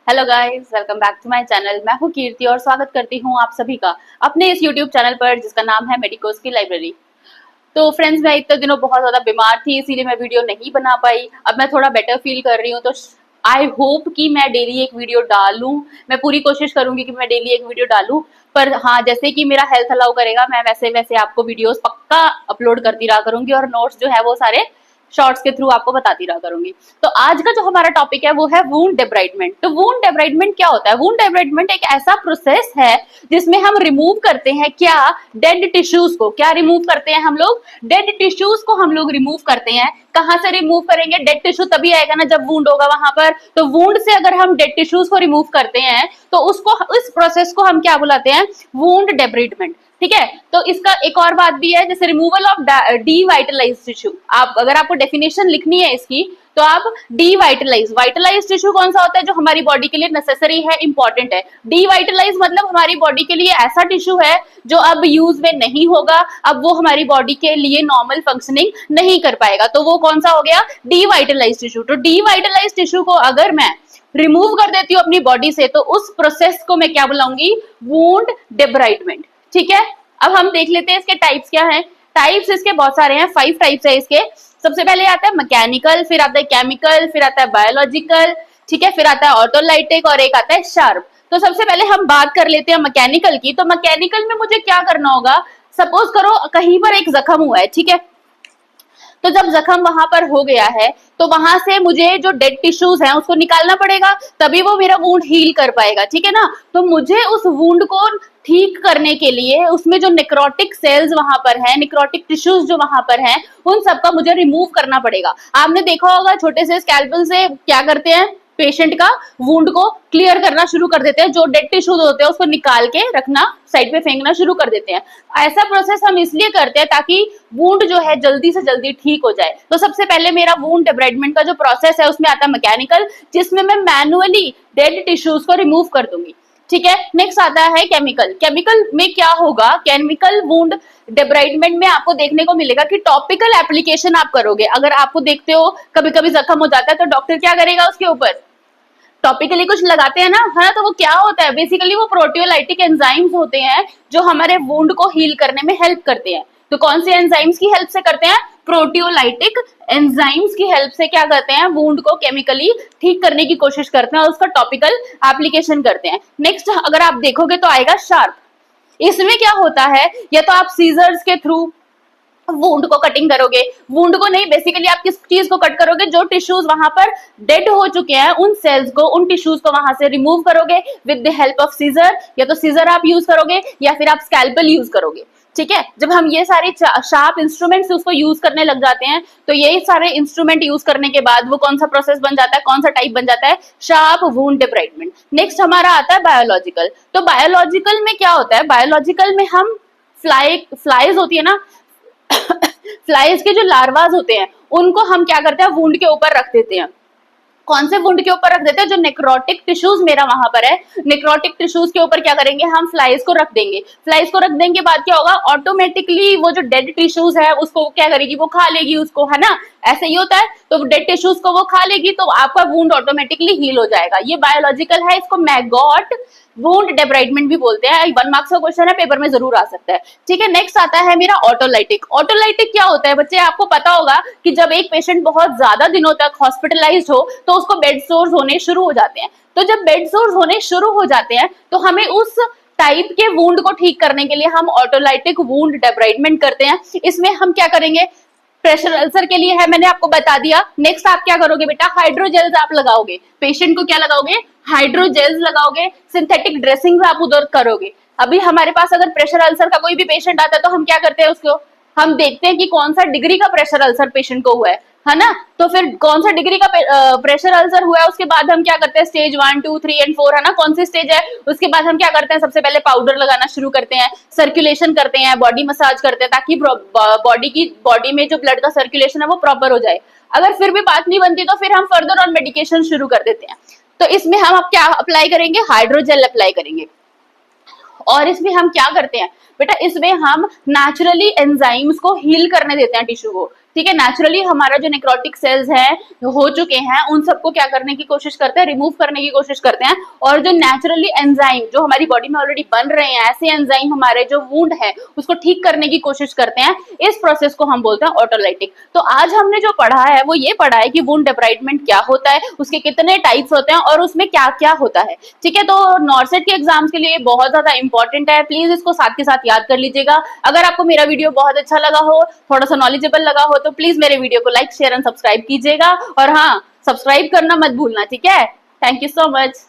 Hello guys, welcome back to my channel. मैं हूं कीर्ति और स्वागत करती हूं आप सभी का अपने इस यूट्यूब चैनल पर जिसका नाम है मेडिकोस की लाइब्रेरी। तो फ्रेंड्स, मैं इतने दिनों बहुत ज़्यादा बीमार थी, इसीलिए मैं वीडियो नहीं बना पाई। अब मैं थोड़ा बेटर फील कर रही हूँ, तो आई होप कि मैं डेली एक वीडियो डालूँ। मैं पूरी कोशिश करूँगी कि मैं डेली एक वीडियो डालूँ, पर हाँ, जैसे कि मेरा हेल्थ अलाउ करेगा मैं वैसे वैसे आपको वीडियोस पक्का अपलोड करती रहा करूँगी और नोट्स जो है वो सारे शॉर्ट्स के थ्रू आपको बताती रहा करूंगी। तो आज का जो हमारा टॉपिक है वो है वूंड डेब्राइडमेंट। तो वूंड डेब्राइडमेंट क्या होता है? वूंड डेब्राइडमेंट एक ऐसा प्रोसेस है जिसमें हम रिमूव करते हैं क्या, डेड टिश्यूज को। क्या रिमूव करते हैं हम लोग? डेड टिश्यूज को हम लोग रिमूव करते हैं। कहां से रिमूव करेंगे? डेड टिश्यू तभी आएगा ना जब वूंड होगा वहां पर। तो वूंड से अगर हम डेड टिश्यूज को रिमूव करते हैं तो उसको, इस प्रोसेस को हम क्या बुलाते हैं? वूंड डेब्राइडमेंट। ठीक है। तो इसका एक और बात भी है, जैसे रिमूवल ऑफ डीवाइटलाइज टिश्यू। आप अगर आपको डेफिनेशन लिखनी है इसकी तो आप डीवाइटलाइज, वाइटलाइज टिश्यू कौन सा होता है? जो हमारी बॉडी के लिए नेसेसरी है, इंपॉर्टेंट है। डीवाइटलाइज मतलब हमारी बॉडी के लिए ऐसा टिश्यू है जो अब यूज में नहीं होगा, अब वो हमारी बॉडी के लिए नॉर्मल फंक्शनिंग नहीं कर पाएगा। तो वो कौन सा हो गया? डीवाइटलाइज टिश्यू। तो डीवाइटलाइज टिश्यू को अगर मैं रिमूव कर देती हूँ अपनी बॉडी से तो उस प्रोसेस को मैं क्या बुलाऊंगी? वूंड डेब्राइडमेंट। ठीक है। अब हम देख लेते हैं इसके टाइप्स क्या हैं। टाइप्स इसके बहुत सारे हैं, 5 टाइप्स है इसके। सबसे पहले आता है मैकेनिकल, फिर आता है केमिकल, फिर आता है बायोलॉजिकल, ठीक है, फिर आता है ऑटोलाइटिक और एक आता है शार्प। तो सबसे पहले हम बात कर लेते हैं मैकेनिकल की। तो मैकेनिकल में मुझे क्या करना होगा? सपोज करो कहीं पर एक जख्म हुआ है, ठीक है। तो जब जख्म वहां पर हो गया है तो वहां से मुझे जो डेड टिश्यूज हैं उसको निकालना पड़ेगा, तभी वो मेरा वुंड हील कर पाएगा। ठीक है ना। तो मुझे उस वुंड को ठीक करने के लिए उसमें जो नेक्रोटिक सेल्स वहां पर है, नेक्रोटिक टिश्यूज जो वहां पर हैं, उन सबका मुझे रिमूव करना पड़ेगा। आपने देखा होगा छोटे से स्कैल्पेल से क्या करते हैं, पेशेंट का वुंड को क्लियर करना शुरू कर देते हैं। जो डेड टिश्यूज होते हैं उसको निकाल के रखना, साइड पे फेंकना शुरू कर देते हैं। ऐसा प्रोसेस हम इसलिए करते हैं ताकि वुंड जो है जल्दी से जल्दी ठीक हो जाए। तो सबसे पहले मेरा वुंड डेब्राइडमेंट का जो प्रोसेस है उसमें आता है मैकेनिकल, जिसमें मैं मैनुअली डेड टिश्यूज को रिमूव कर दूंगी। ठीक है। नेक्स्ट आता है केमिकल। केमिकल में क्या होगा? केमिकल वुंड डेब्राइडमेंट में आपको देखने को मिलेगा कि टॉपिकल एप्लीकेशन आप करोगे। अगर आपको देखते हो कभी कभी जख्म हो जाता है तो डॉक्टर क्या करेगा? उसके ऊपर टॉपिकली कुछ लगाते हैं ना, है ना। तो वो क्या होता है? बेसिकली वो प्रोटियोलाइटिक एंजाइम्स होते हैं जो हमारे वुंड को हील करने में हेल्प करते हैं। तो कौन से एंजाइम्स की हेल्प से करते हैं? प्रोटियोलाइटिक एंजाइम्स की हेल्प से क्या करते हैं? वुंड को केमिकली ठीक करने की कोशिश करते हैं और उसका टॉपिकल एप्लीकेशन करते हैं। नेक्स्ट अगर आप देखोगे तो आएगा शार्प। इसमें क्या होता है? या तो आप सीजर्स के थ्रू वुंड को कटिंग करोगे, वुंड को नहीं, बेसिकली आप किस चीज को कट करोगे? जो टिश्यूज वहां पर डेड हो चुके हैं उन सेल्स को, उन टिश्यूज को वहां से रिमूव करोगे with the help of scissor. या तो सीजर आप यूज करोगे या फिर आप स्कैल्पेल यूज करोगे। ठीक है। जब हम ये सारे शार्प इंस्ट्रूमेंट्स उसको यूज करने लग जाते हैं तो ये सारे इंस्ट्रूमेंट यूज करने के बाद वो कौन सा प्रोसेस बन जाता है, कौन सा टाइप बन जाता है? Sharp wound डेब्राइडमेंट। नेक्स्ट हमारा आता है बायोलॉजिकल। तो बायोलॉजिकल में क्या होता है? बायोलॉजिकल में हम फ्लाइज होती है ना, फ्लाइज के जो लार्वाज होते हैं उनको हम क्या करते हैं? वुंड के ऊपर रख देते हैं। कौन से वुंड के ऊपर रख देते हैं? जो नेक्रोटिक टिश्यूज मेरा वहां पर है, नेक्रोटिक टिश्यूज के ऊपर क्या करेंगे? हम फ्लाइज को रख देंगे। फ्लाइज को रख देने के बाद क्या होगा? ऑटोमेटिकली वो जो डेड टिश्यूज है उसको क्या करेगी? वो खा लेगी उसको, है ना। ऐसे ही होता है। तो डेड टिश्यूज को वो खा लेगी तो आपका वुंड ऑटोमेटिकली हील हो जाएगा। ये बायोलॉजिकल है, इसको मैगॉट वुंड डेब्राइडमेंट भी बोलते हैं। 1 मार्क्स का क्वेश्चन है, पेपर में जरूर आ सकता है। ठीक है। नेक्स्ट आता है मेरा ऑटोलाइटिक। ऑटोलाइटिक क्या होता है बच्चे? आपको पता होगा कि जब एक पेशेंट बहुत ज्यादा दिनों तक हॉस्पिटलाइज्ड हो तो उसको बेड सोर्स होने शुरू हो जाते हैं। तो जब बेड सोर्स होने शुरू हो जाते हैं तो हमें उस टाइप के वुंड को ठीक करने के लिए हम ऑटोलाइटिक वुंड डेब्राइडमेंट करते हैं। इसमें हम क्या करेंगे? प्रेशर अल्सर के लिए है, मैंने आपको बता दिया। नेक्स्ट आप क्या करोगे बेटा? हाइड्रोजेल्स आप लगाओगे। पेशेंट को क्या लगाओगे? हाइड्रोजेल्स लगाओगे। सिंथेटिक ड्रेसिंग आप उधर करोगे। अभी हमारे पास अगर प्रेशर अल्सर का कोई भी पेशेंट आता है तो हम क्या करते हैं? उसको हम देखते हैं कि कौन सा डिग्री का प्रेशर अल्सर पेशेंट को हुआ है ना। तो फिर कौन सा डिग्री का प्रेशर अल्सर हुआ है उसके बाद हम क्या करते हैं? स्टेज 1, 2, 3 एंड 4, है ना। कौन सी स्टेज है? उसके बाद हम क्या करते हैं? सबसे पहले पाउडर लगाना शुरू करते हैं, सर्कुलेशन करते हैं, बॉडी मसाज करते हैं ताकि बॉडी में जो ब्लड का सर्कुलेशन है वो प्रॉपर हो जाए। अगर फिर भी बात नहीं बनती तो फिर हम फर्दर और मेडिकेशन शुरू कर देते हैं। तो इसमें हम अब क्या अप्लाई करेंगे? हाइड्रोजेल अप्लाई करेंगे। और इसमें हम क्या करते हैं बेटा? इसमें हम नेचुरली एंजाइम्स को हील करने देते हैं टिश्यू को। ठीक है। नेचुरली हमारा जो नेक्रोटिक सेल्स है हो चुके हैं उन सबको क्या करने की कोशिश करते हैं, रिमूव करने की कोशिश करते हैं। और जो नेचुरली एंजाइम जो हमारी बॉडी में ऑलरेडी बन रहे हैं, ऐसे एंजाइम हमारे जो वुंड है उसको ठीक करने की कोशिश करते हैं। इस प्रोसेस को हम बोलते हैं ऑटोलाइटिक। तो आज हमने जो पढ़ा है वो ये पढ़ा है कि वुंड डेब्राइडमेंट क्या होता है, उसके कितने टाइप्स होते हैं और उसमें क्या क्या होता है। ठीक है, तो नॉर्सेट के एग्जाम्स के लिए बहुत ज्यादा इंपॉर्टेंट है, प्लीज इसको साथ के साथ याद कर लीजिएगा। अगर आपको मेरा वीडियो बहुत अच्छा लगा हो, थोड़ा सा नॉलेजेबल लगा हो, तो प्लीज मेरे वीडियो को लाइक शेयर एंड सब्सक्राइब कीजिएगा। और हाँ, सब्सक्राइब करना मत भूलना, ठीक है। Thank you so much.